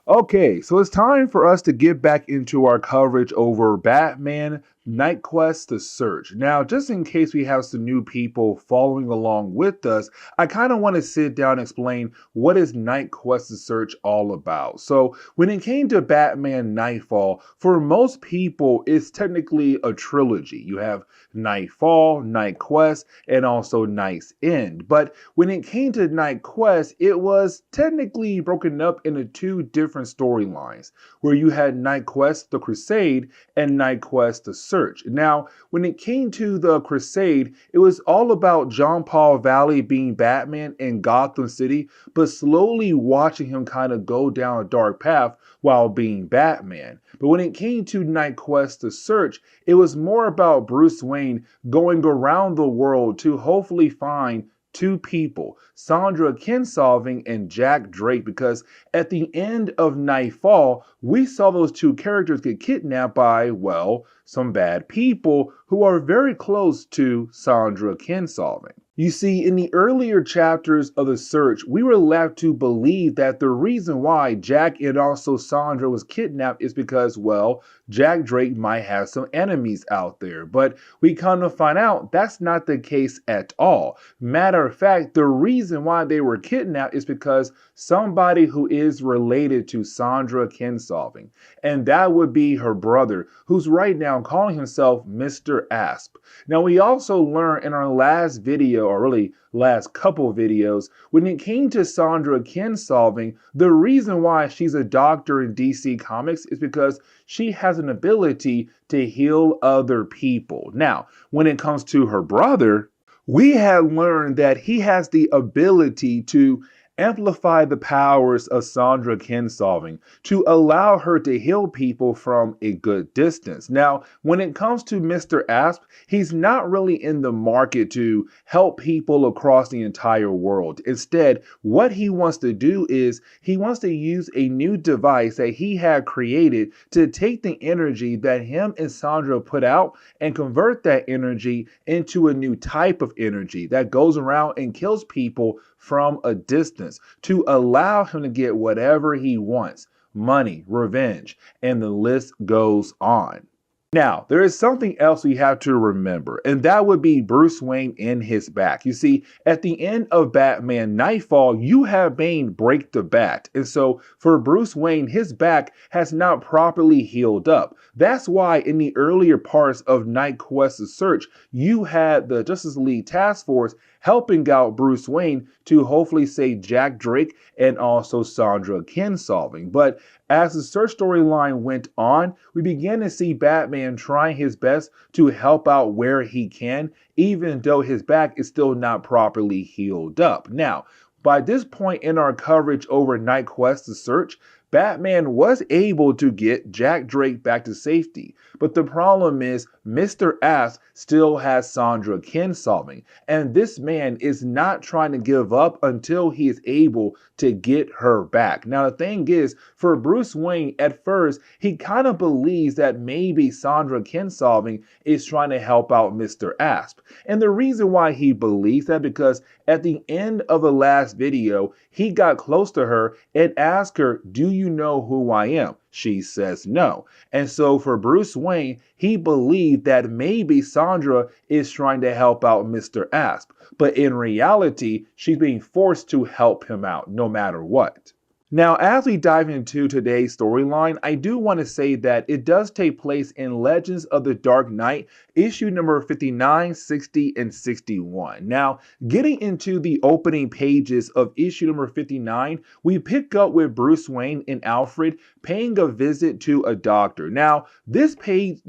Okay, so it's time for us to get back into our coverage over Batman Knightquest The Search. Now, just in case we have some new people following along with us, I kind of want to sit down and explain what is Knightquest The Search all about. So, when it came to Batman Nightfall, for most people, it's technically a trilogy. You have Nightfall, Knightquest, and also Night's End. But when it came to Knightquest, it was technically broken up into two different storylines, where you had Knightquest The Crusade and Knightquest The Search. Now, when it came to The Crusade, it was all about John Paul Valley being Batman in Gotham City, but slowly watching him kind of go down a dark path while being Batman. But when it came to Knightquest The Search, it was more about Bruce Wayne going around the world to hopefully find two people, Shondra Kinsolving and Jack Drake, because at the end of Nightfall, we saw those two characters get kidnapped by, well, some bad people who are very close to Shondra Kinsolving. You see, in the earlier chapters of The Search, we were left to believe that the reason why Jack and also Shondra was kidnapped is because, well, Jack Drake might have some enemies out there. But we come to find out that's not the case at all. Matter of fact, the reason why they were kidnapped is because somebody who is related to Shondra Kinsolving, and that would be her brother, who's right now calling himself Mr. Asp. Now, we also learned in our last video, or really last couple videos, when it came to Shondra Kinsolving, the reason why she's a doctor in DC Comics is because she has an ability to heal other people. Now, when it comes to her brother, we had learned that he has the ability to amplify the powers of Shondra Kinsolving to allow her to heal people from a good distance. Now, when it comes to Mr. Asp, he's not really in the market to help people across the entire world. Instead, what he wants to do is he wants to use a new device that he had created to take the energy that him and Shondra put out and convert that energy into a new type of energy that goes around and kills people from a distance to allow him to get whatever he wants, money, revenge, and the list goes on. Now, there is something else we have to remember, and that would be Bruce Wayne in his back. You see, at the end of Batman Nightfall, you have Bane break the bat. And so for Bruce Wayne, his back has not properly healed up. That's why in the earlier parts of Knightquest The Search, you had the Justice League Task Force helping out Bruce Wayne to hopefully save Jack Drake and also Shondra Kinsolving. But as the Search storyline went on, we began to see Batman trying his best to help out where he can, even though his back is still not properly healed up. Now, by this point in our coverage over Knightquest The Search, Batman was able to get Jack Drake back to safety. But the problem is Mr. Asp still has Shondra Kinsolving, and this man is not trying to give up until he is able to get her back. Now, the thing is, for Bruce Wayne, at first, he kind of believes that maybe Shondra Kinsolving is trying to help out Mr. Asp. And the reason why he believes that, because at the end of the last video, he got close to her and asked her, "Do you know who I am?" She says no. And so for Bruce Wayne, he believed that maybe Shondra is trying to help out Mr. Asp. But in reality, she's being forced to help him out no matter what. Now, as we dive into today's storyline, I do want to say that it does take place in Legends of the Dark Knight, issue number 59, 60, and 61. Now, getting into the opening pages of issue number 59, we pick up with Bruce Wayne and Alfred paying a visit to a doctor. Now, this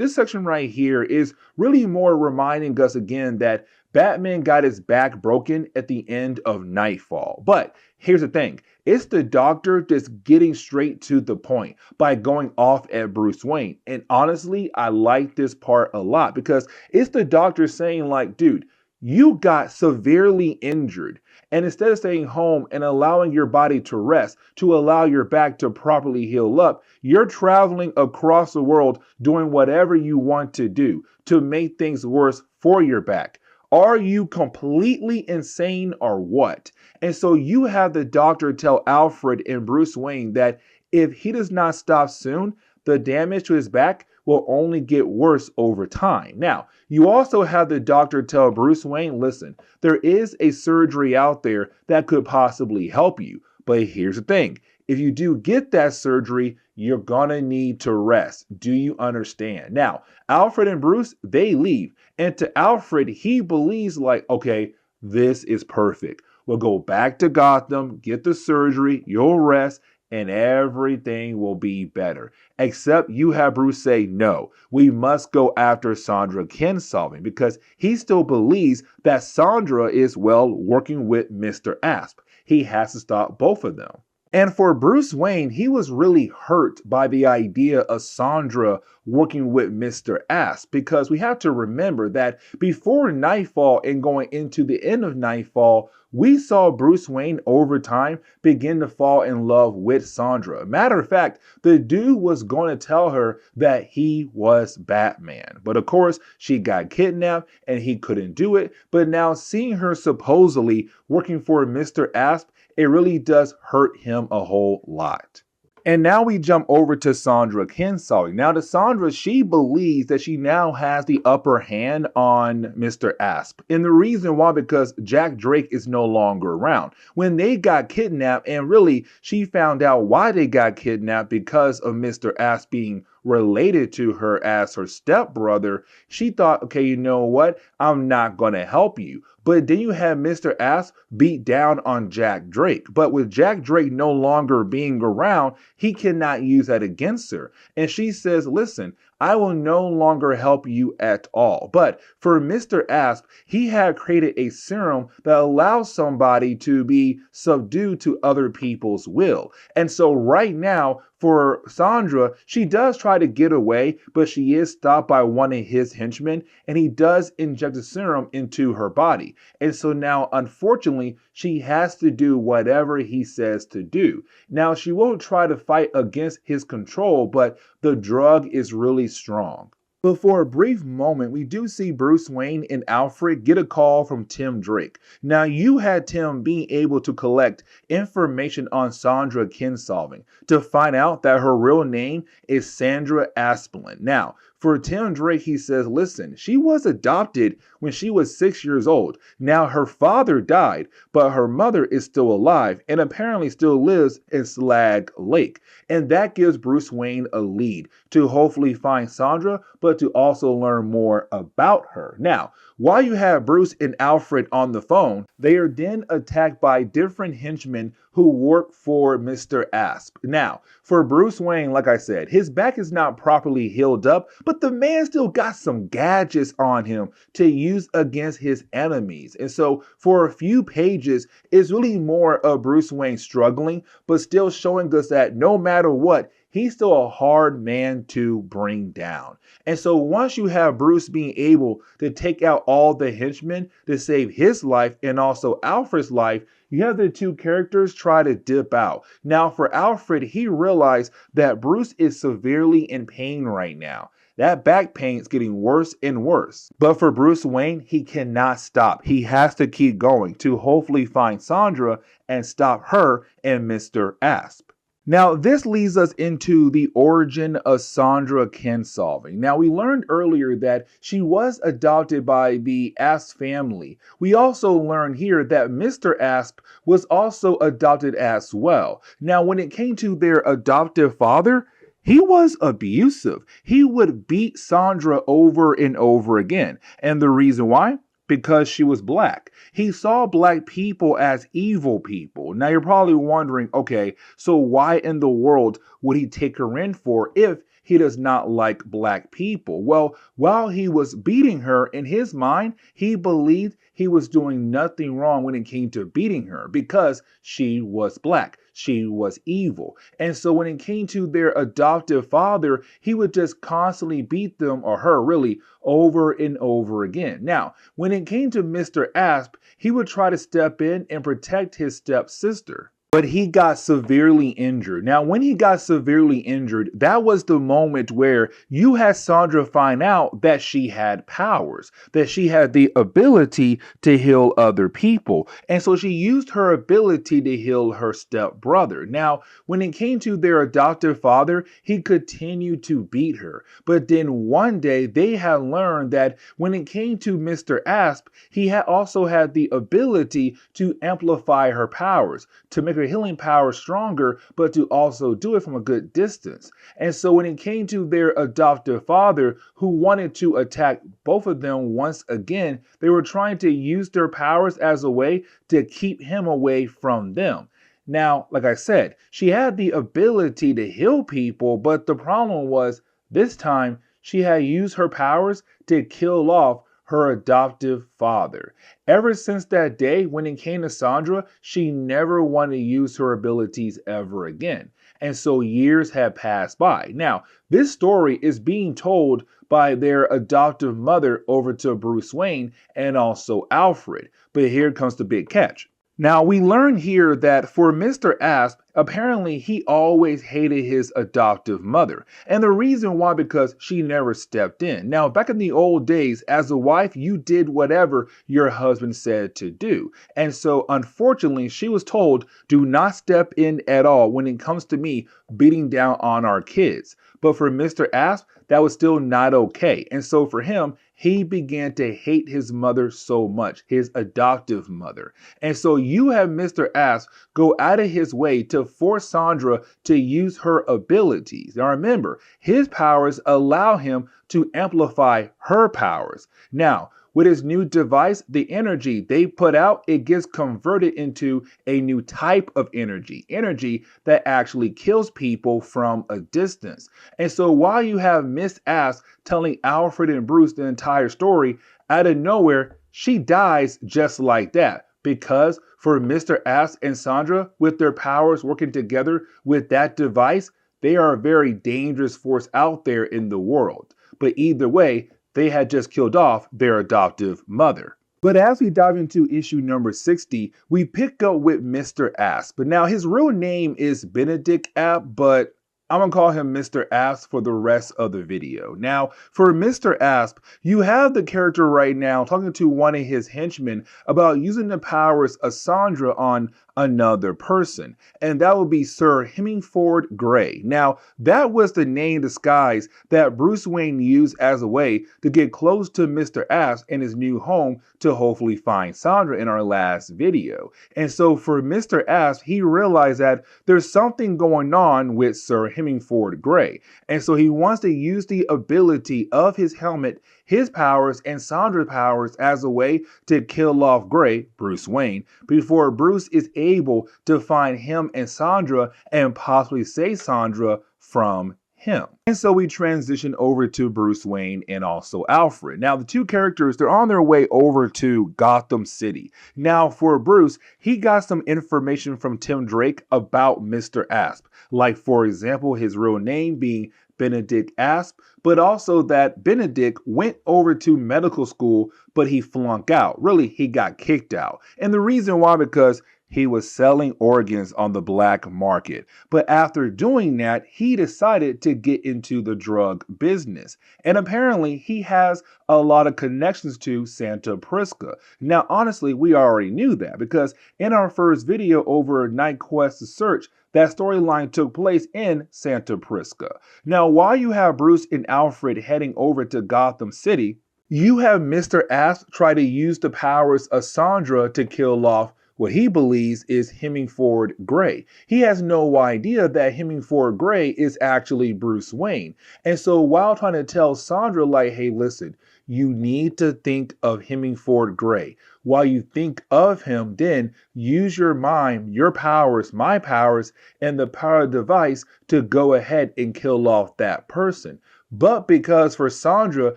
section right here is really more reminding us again that Batman got his back broken at the end of Nightfall. But here's the thing. It's the doctor just getting straight to the point by going off at Bruce Wayne. And honestly, I like this part a lot because it's the doctor saying like, dude, you got severely injured. And instead of staying home and allowing your body to rest, to allow your back to properly heal up, you're traveling across the world doing whatever you want to do to make things worse for your back. Are you completely insane or what? And so you have the doctor tell Alfred and Bruce Wayne that If he does not stop soon, the damage to his back will only get worse over time. Now, you also have the doctor tell Bruce Wayne, listen, there is a surgery out there that could possibly help you. But here's the thing. If you do get that surgery, you're gonna need to rest. Do you understand? Now, Alfred and Bruce, they leave. And to Alfred, he believes like, okay, this is perfect. We'll go back to Gotham, get the surgery, you'll rest, and everything will be better. Except you have Bruce say, no, we must go after Shondra Kinsolving because he still believes that Shondra is, well, working with Mr. Asp. He has to stop both of them. And for Bruce Wayne, he was really hurt by the idea of Shondra working with Mr. Asp because we have to remember that before Nightfall and going into the end of Nightfall, we saw Bruce Wayne over time begin to fall in love with Shondra. Matter of fact, the dude was going to tell her that he was Batman. But of course, she got kidnapped and he couldn't do it. But now seeing her supposedly working for Mr. Asp, it really does hurt him a whole lot. And now we jump over to Shondra Kinsolving. Now to Shondra, she believes that she now has the upper hand on Mr. Asp. And the reason why, because Jack Drake is no longer around. When they got kidnapped, and really she found out why they got kidnapped because of Mr. Asp being related to her as her stepbrother, she thought, okay, you know what? I'm not going to help you. But then you have Mr. Asp beat down on Jack Drake. But with Jack Drake no longer being around, he cannot use that against her. And she says, listen, I will no longer help you at all. But for Mr. Asp, he had created a serum that allows somebody to be subdued to other people's will. And so right now, for Shondra, she does try to get away, but she is stopped by one of his henchmen, and he does inject the serum into her body. And so now, unfortunately, she has to do whatever he says to do. Now, she won't try to fight against his control, but the drug is really strong. But for a brief moment, we do see Bruce Wayne and Alfred get a call from Tim Drake. Now, you had Tim being able to collect information on Shondra Kinsolving to find out that her real name is Sandra Asplin. Now, for Tim Drake, he says, listen, she was adopted when she was 6 years old. Now, her father died, but her mother is still alive and apparently still lives in Slag Lake. And that gives Bruce Wayne a lead to hopefully find Shondra, but to also learn more about her. Now, while you have Bruce and Alfred on the phone, they are then attacked by different henchmen who work for Mr. Asp. Now, for Bruce Wayne, like I said, his back is not properly healed up, but the man still got some gadgets on him to use against his enemies. And so for a few pages, it's really more of Bruce Wayne struggling, but still showing us that no matter what, he's still a hard man to bring down. And so once you have Bruce being able to take out all the henchmen to save his life and also Alfred's life, you have the two characters try to dip out. Now for Alfred, he realized that Bruce is severely in pain right now. That back pain is getting worse and worse. But for Bruce Wayne, he cannot stop. He has to keep going to hopefully find Shondra and stop her and Mr. Asp. Now, this leads us into the origin of Shondra Kinsolving. Now, we learned earlier that she was adopted by the Asp family. We also learned here that Mr. Asp was also adopted as well. Now, when it came to their adoptive father, he was abusive. He would beat Shondra over and over again. And the reason why? Because she was black. He saw black people as evil people. Now you're probably wondering, okay, so why in the world would he take her in for if he does not like black people? Well, while he was beating her, in his mind, he believed he was doing nothing wrong when it came to beating her because she was black. She was evil. And so when it came to their adoptive father, he would just constantly beat them, or her really, over and over again. Now, when it came to Mr. Asp, he would try to step in and protect his stepsister. but he got severely injured. Now, when he got severely injured, that was the moment where you had Shondra find out that she had powers, that she had the ability to heal other people. And so she used her ability to heal her stepbrother. Now, when it came to their adoptive father, he continued to beat her. But then one day they had learned that when it came to Mr. Asp, he had also had the ability to amplify her powers, to make her healing power stronger, but to also do it from a good distance. And so when it came to their adoptive father, who wanted to attack both of them once again, they were trying to use their powers as a way to keep him away from them. Now, like I said, she had the ability to heal people, but the problem was this time she had used her powers to kill off her adoptive father. Ever since that day, when it came to Shondra, she never wanted to use her abilities ever again. And so years had passed by. Now, this story is being told by their adoptive mother over to Bruce Wayne and also Alfred. But here comes the big catch. Now, we learn here that for Mr. Asp, apparently he always hated his adoptive mother. And the reason why, because she never stepped in. Now, back in the old days, as a wife, you did whatever your husband said to do. And so, unfortunately, she was told, do not step in at all when it comes to me beating down on our kids. But for Mr. Asp, that was still not okay. And so for him, he began to hate his mother so much, his adoptive mother. And so you have Mr. Asp go out of his way to force Shondra to use her abilities. Now remember, his powers allow him to amplify her powers. Now, with his new device, the energy they put out, it gets converted into a new type of energy that actually kills people from a distance. And so while you have Miss Asp telling Alfred and Bruce the entire story, out of nowhere, she dies just like that. Because for Mr. Asp and Shondra, with their powers working together with that device, they are a very dangerous force out there in the world. But either way, they had just killed off their adoptive mother. But as we dive into issue number 60, we pick up with Mr. Asp. But now his real name is Benedict Asp, but I'm going to call him Mr. Asp for the rest of the video. Now, for Mr. Asp, you have the character right now talking to one of his henchmen about using the powers of Shondra on another person, and that would be Sir Hemingford Grey. Now, that was the name disguise that Bruce Wayne used as a way to get close to Mr. Asp in his new home to hopefully find Shondra in our last video. And so for Mr. Asp, he realized that there's something going on with Sir Hemingford Grey, and so he wants to use the ability of his helmet, his powers, and Shondra's powers as a way to kill off Grey, Bruce Wayne, before Bruce is able to find him and Shondra and possibly save Shondra from him. And so we transition over to Bruce Wayne and also Alfred. Now the two characters, they're on their way over to Gotham City. Now for Bruce, he got some information from Tim Drake about Mr. Asp. Like for example, his real name being Benedict Asp, but also that Benedict went over to medical school, but he flunked out. Really, he got kicked out. And the reason why, because he was selling organs on the black market. But after doing that, he decided to get into the drug business. And apparently he has a lot of connections to Santa Prisca. Now, honestly, we already knew that because in our first video over Knightquest The Search, that storyline took place in Santa Prisca. Now, while you have Bruce and Alfred heading over to Gotham City, you have Mr. Asp try to use the powers of Shondra to kill off what he believes is Hemingford Grey. He has no idea that Hemingford Grey is actually Bruce Wayne. And so while trying to tell Shondra, like, hey, listen, you need to think of Hemingford Grey. While you think of him, then use your mind, your powers, my powers, and the power device to go ahead and kill off that person. But because for Shondra,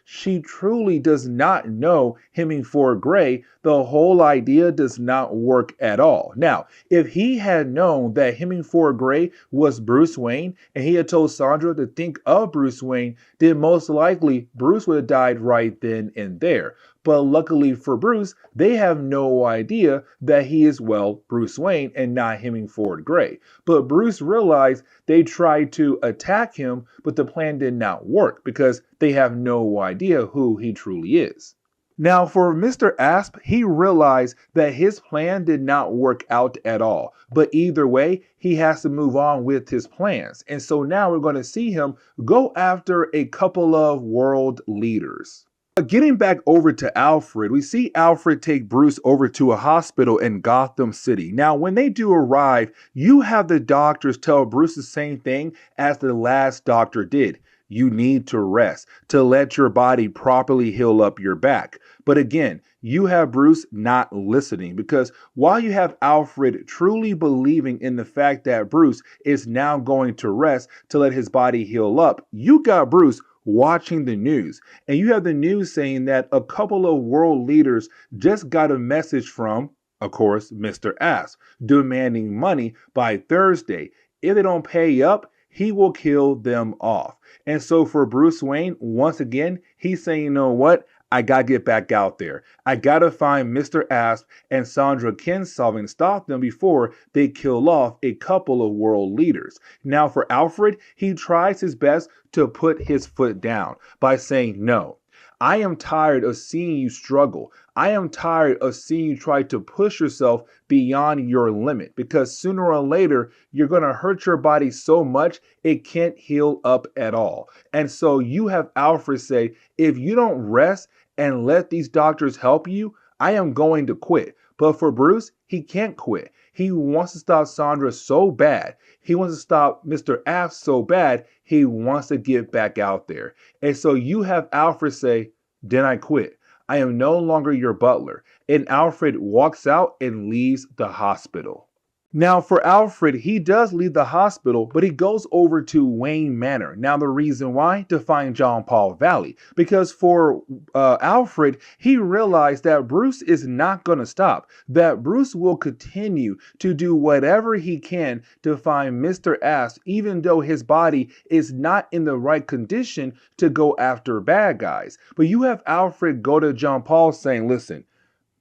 she truly does not know Hemingford Grey, the whole idea does not work at all. Now, if he had known that Hemingford Grey was Bruce Wayne and he had told Shondra to think of Bruce Wayne, then most likely Bruce would have died right then and there. But luckily for Bruce, they have no idea that he is, well, Bruce Wayne and not Hemingford Gray. But Bruce realized they tried to attack him, but the plan did not work because they have no idea who he truly is. Now, for Mr. Asp, he realized that his plan did not work out at all. But either way, he has to move on with his plans. And so now we're going to see him go after a couple of world leaders. Getting back over to Alfred, we see Alfred take Bruce over to a hospital in Gotham City. Now, when they do arrive, you have the doctors tell Bruce the same thing as the last doctor did. You need to rest to let your body properly heal up your back. But again, you have Bruce not listening because while you have Alfred truly believing in the fact that Bruce is now going to rest to let his body heal up, you got Bruce watching the news. And you have the news saying that a couple of world leaders just got a message from, of course, Mr. Asp, demanding money by Thursday. If they don't pay up, he will kill them off. And so for Bruce Wayne, once again, he's saying, you know what? I gotta get back out there. I gotta find Mr. Asp and Shondra Kinsolving and stop them before they kill off a couple of world leaders. Now for Alfred, he tries his best to put his foot down by saying no. I am tired of seeing you struggle. I am tired of seeing you try to push yourself beyond your limit because sooner or later, you're going to hurt your body so much it can't heal up at all. And so you have Alfred say, if you don't rest and let these doctors help you, I am going to quit. But for Bruce, he can't quit. He wants to stop Shondra so bad. He wants to stop Mr. Asp so bad, he wants to get back out there. And so you have Alfred say, then I quit. I am no longer your butler. And Alfred walks out and leaves the hospital. Now for Alfred, he does leave the hospital, but he goes over to Wayne Manor. Now the reason why? To find John Paul Valley. Because for Alfred, he realized that Bruce is not going to stop. That Bruce will continue to do whatever he can to find Mr. Asp, even though his body is not in the right condition to go after bad guys. But you have Alfred go to John Paul saying, listen,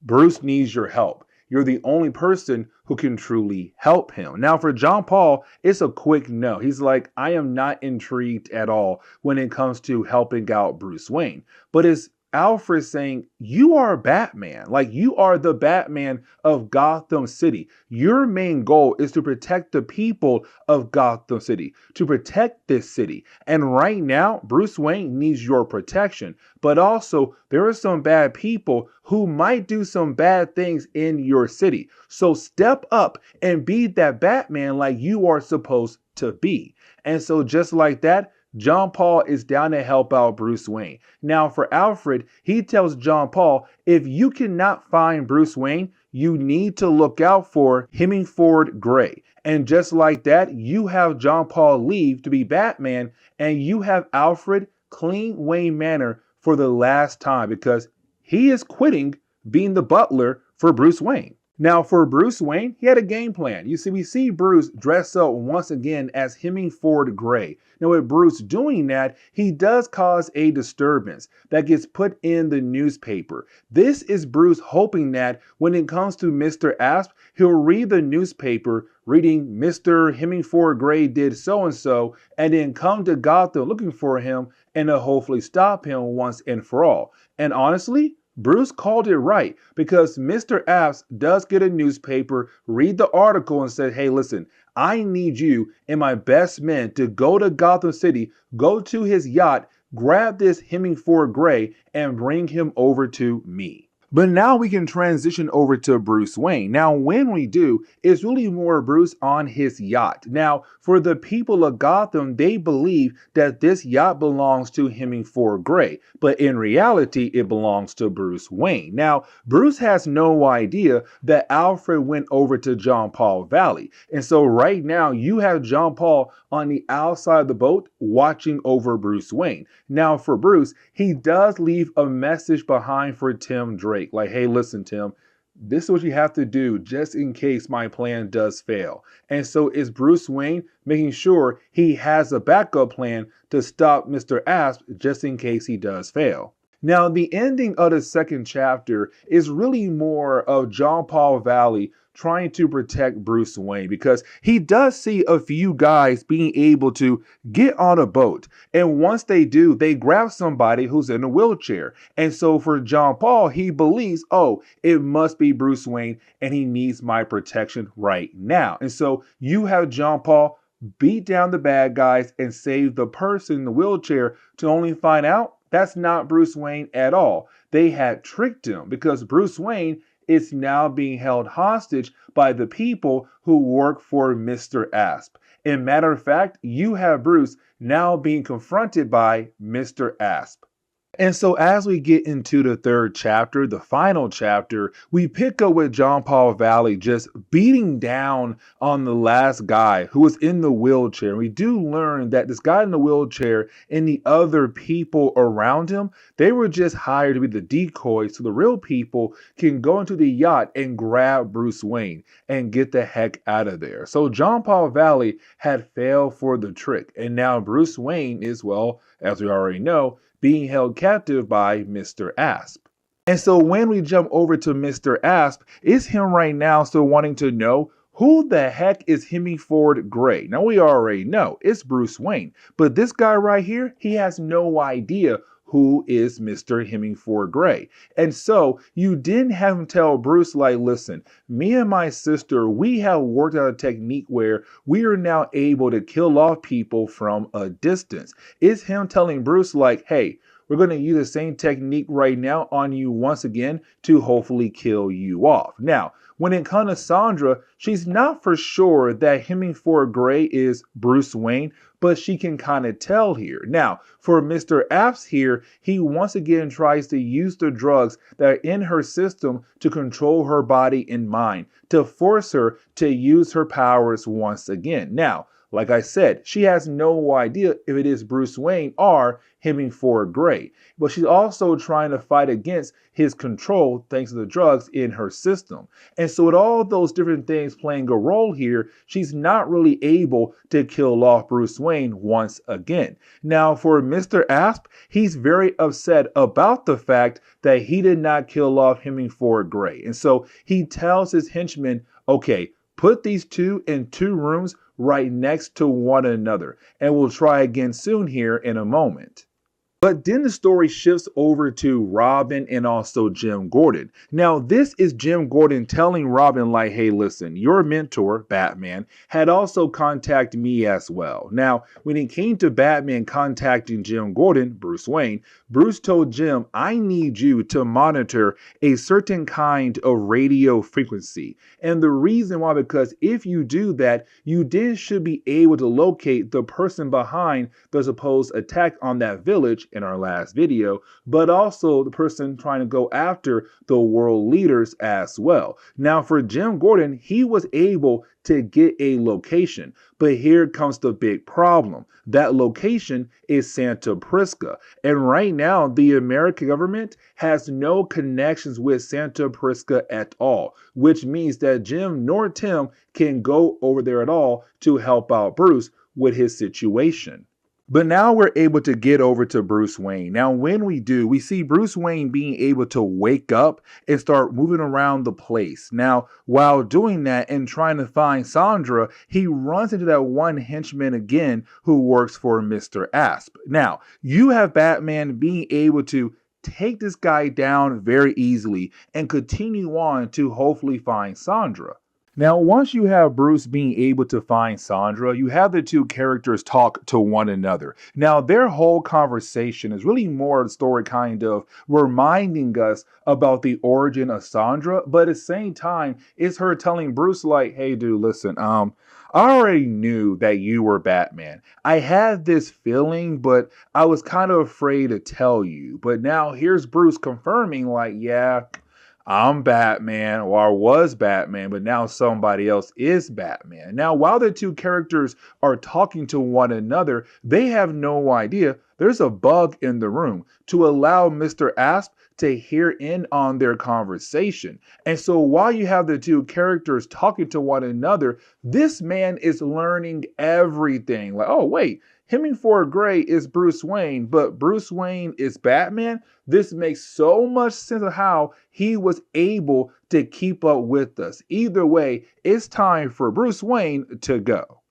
Bruce needs your help. You're the only person who can truly help him. Now, for John Paul, it's a quick no. He's like, I am not intrigued at all when it comes to helping out Bruce Wayne. But it's Alfred saying, you are Batman. Like, you are the Batman of Gotham City. Your main goal is to protect the people of Gotham City, to protect this city. And right now, Bruce Wayne needs your protection. But also, there are some bad people who might do some bad things in your city. So step up and be that Batman like you are supposed to be. And so just like that, John Paul is down to help out Bruce Wayne. Now for Alfred, he tells John Paul, if you cannot find Bruce Wayne, you need to look out for Hemingford Gray. And just like that, you have John Paul leave to be Batman, and you have Alfred clean Wayne Manor for the last time because he is quitting being the butler for Bruce Wayne. Now for Bruce Wayne, he had a game plan. You see, we see Bruce dress up once again as Hemingford Gray. Now with Bruce doing that, he does cause a disturbance that gets put in the newspaper. This is Bruce hoping that when it comes to Mr. Asp, he'll read the newspaper reading Mr. Hemingford Gray did so-and-so and then come to Gotham looking for him and to hopefully stop him once and for all. And honestly, Bruce called it right because Mr. Asp does get a newspaper, read the article and said, hey, listen, I need you and my best men to go to Gotham City, go to his yacht, grab this Hemingford Gray and bring him over to me. But now we can transition over to Bruce Wayne. Now, when we do, it's really more Bruce on his yacht. Now, for the people of Gotham, they believe that this yacht belongs to Hemingford Gray, but in reality, it belongs to Bruce Wayne. Now, Bruce has no idea that Alfred went over to John Paul Valley. And so right now, you have John Paul on the outside of the boat watching over Bruce Wayne. Now, for Bruce, he does leave a message behind for Tim Drake. Like, hey, listen, Tim, this is what you have to do just in case my plan does fail. And so is Bruce Wayne making sure he has a backup plan to stop Mr. Asp just in case he does fail. Now, the ending of the second chapter is really more of John Paul Valley trying to protect Bruce Wayne because he does see a few guys being able to get on a boat. And once they do, they grab somebody who's in a wheelchair. And so for John Paul, he believes, oh, it must be Bruce Wayne and he needs my protection right now. And so you have John Paul beat down the bad guys and save the person in the wheelchair to only find out that's not Bruce Wayne at all. They had tricked him because Bruce Wayne is now being held hostage by the people who work for Mr. Asp. And matter of fact, you have Bruce now being confronted by Mr. Asp. And so, as we get into the third chapter, the final chapter, we pick up with John Paul Valley just beating down on the last guy who was in the wheelchair. We do learn that this guy in the wheelchair and the other people around him, they were just hired to be the decoys so the real people can go into the yacht and grab Bruce Wayne and get the heck out of there. So, John Paul Valley had failed for the trick. And now Bruce Wayne is, well, as we already know, being held captive by Mr. Asp. And so when we jump over to Mr. Asp, it's him right now still wanting to know who the heck is Hemingford Gray. Now we already know it's Bruce Wayne, but this guy right here, he has no idea who is Mr. Hemingford Gray. And so you didn't have him tell Bruce, like, listen, me and my sister, we have worked out a technique where we are now able to kill off people from a distance. It's him telling Bruce, like, hey, we're going to use the same technique right now on you once again to hopefully kill you off. Now, when it comes to Shondra, she's not for sure that Hemingford Gray is Bruce Wayne, but she can kind of tell here. Now, for Mr. Apps here, he once again tries to use the drugs that are in her system to control her body and mind, to force her to use her powers once again. Now, like I said, she has no idea if it is Bruce Wayne or Hemingford Gray, but she's also trying to fight against his control thanks to the drugs in her system. And so with all those different things playing a role here, she's not really able to kill off Bruce Wayne once again. Now for Mr. Asp, he's very upset about the fact that he did not kill off Hemingford Gray. And so he tells his henchmen, okay, put these two in two rooms right next to one another, and we'll try again soon here in a moment. But then the story shifts over to Robin and also Jim Gordon. Now, this is Jim Gordon telling Robin, like, hey, listen, your mentor, Batman, had also contacted me as well. Now, when it came to Batman contacting Jim Gordon, Bruce Wayne, Bruce told Jim, I need you to monitor a certain kind of radio frequency. And the reason why, because if you do that, you then should be able to locate the person behind the supposed attack on that village in our last video, but also the person trying to go after the world leaders as well. Now for Jim Gordon, he was able to get a location, but here comes the big problem. That location is Santa Prisca, and right now the American government has no connections with Santa Prisca at all, which means that Jim nor Tim can go over there at all to help out Bruce with his situation. But now we're able to get over to Bruce Wayne. Now, when we do, we see Bruce Wayne being able to wake up and start moving around the place. Now, while doing that and trying to find Shondra, he runs into that one henchman again who works for Mr. Asp. Now, you have Batman being able to take this guy down very easily and continue on to hopefully find Shondra. Now, once you have Bruce being able to find Shondra, you have the two characters talk to one another. Now, their whole conversation is really more the story kind of reminding us about the origin of Shondra, but at the same time, it's her telling Bruce like, hey, dude, listen, I already knew that you were Batman. I had this feeling, but I was kind of afraid to tell you. But now here's Bruce confirming like, yeah, I'm Batman, or I was Batman, but now somebody else is Batman. Now, while the two characters are talking to one another, they have no idea there's a bug in the room to allow Mr. Asp to hear in on their conversation. And so while you have the two characters talking to one another, this man is learning everything. Like, oh, wait, Hemingway Gray is Bruce Wayne, but Bruce Wayne is Batman. This makes so much sense of how he was able to keep up with us. Either way, it's time for Bruce Wayne to go.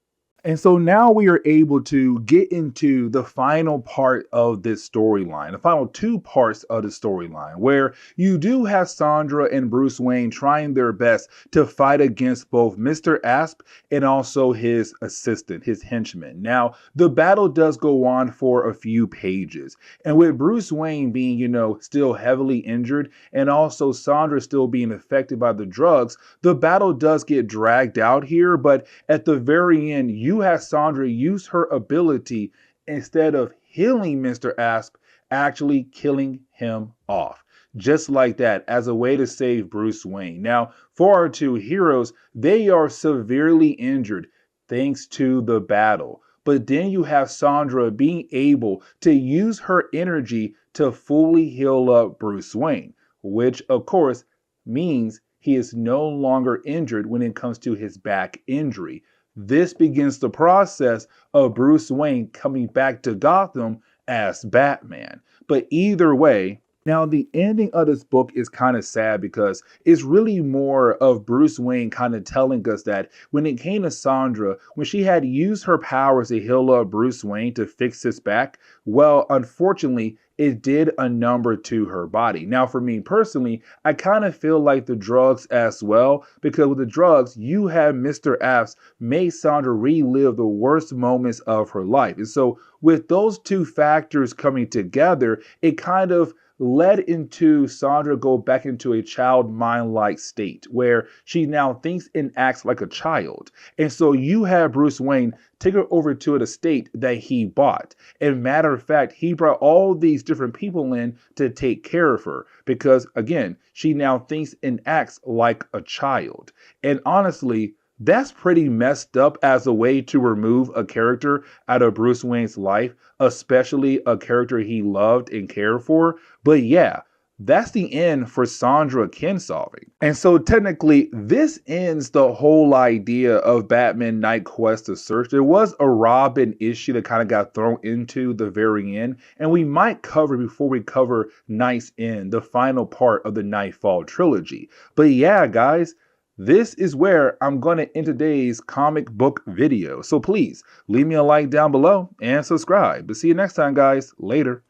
And so now we are able to get into the final part of this storyline, the final two parts of the storyline, where you do have Shondra and Bruce Wayne trying their best to fight against both Mr. Asp and also his assistant, his henchman. Now, the battle does go on for a few pages. And with Bruce Wayne being, still heavily injured and also Shondra still being affected by the drugs, the battle does get dragged out here. But at the very end, you have Shondra use her ability, instead of healing Mr. Asp, actually killing him off. Just like that, as a way to save Bruce Wayne. Now, for our two heroes, they are severely injured thanks to the battle. But then you have Shondra being able to use her energy to fully heal up Bruce Wayne, which of course means he is no longer injured when it comes to his back injury. This begins the process of Bruce Wayne coming back to Gotham as Batman. But either way, now the ending of this book is kind of sad because it's really more of Bruce Wayne kind of telling us that when it came to Shondra, when she had used her powers to heal up Bruce Wayne to fix his back, well, unfortunately, it did a number to her body. Now, for me personally, I kind of feel like the drugs as well, because with the drugs, you have Mr. Asp make Shondra relive the worst moments of her life. And so with those two factors coming together, it kind of led into Shondra go back into a child mind-like state where she now thinks and acts like a child. And so you have Bruce Wayne take her over to an estate that he bought. And matter of fact, he brought all these different people in to take care of her because, again, she now thinks and acts like a child. And honestly, that's pretty messed up as a way to remove a character out of Bruce Wayne's life, especially a character he loved and cared for. But yeah, that's the end for Shondra Kinsolving. And so technically, this ends the whole idea of Batman Knightquest The Search. There was a Robin issue that kind of got thrown into the very end, and we might cover before we cover Night's End, the final part of the Nightfall trilogy. But yeah, guys, this is where I'm going to end today's comic book video. So please leave me a like down below and subscribe. But see you next time, guys. Later.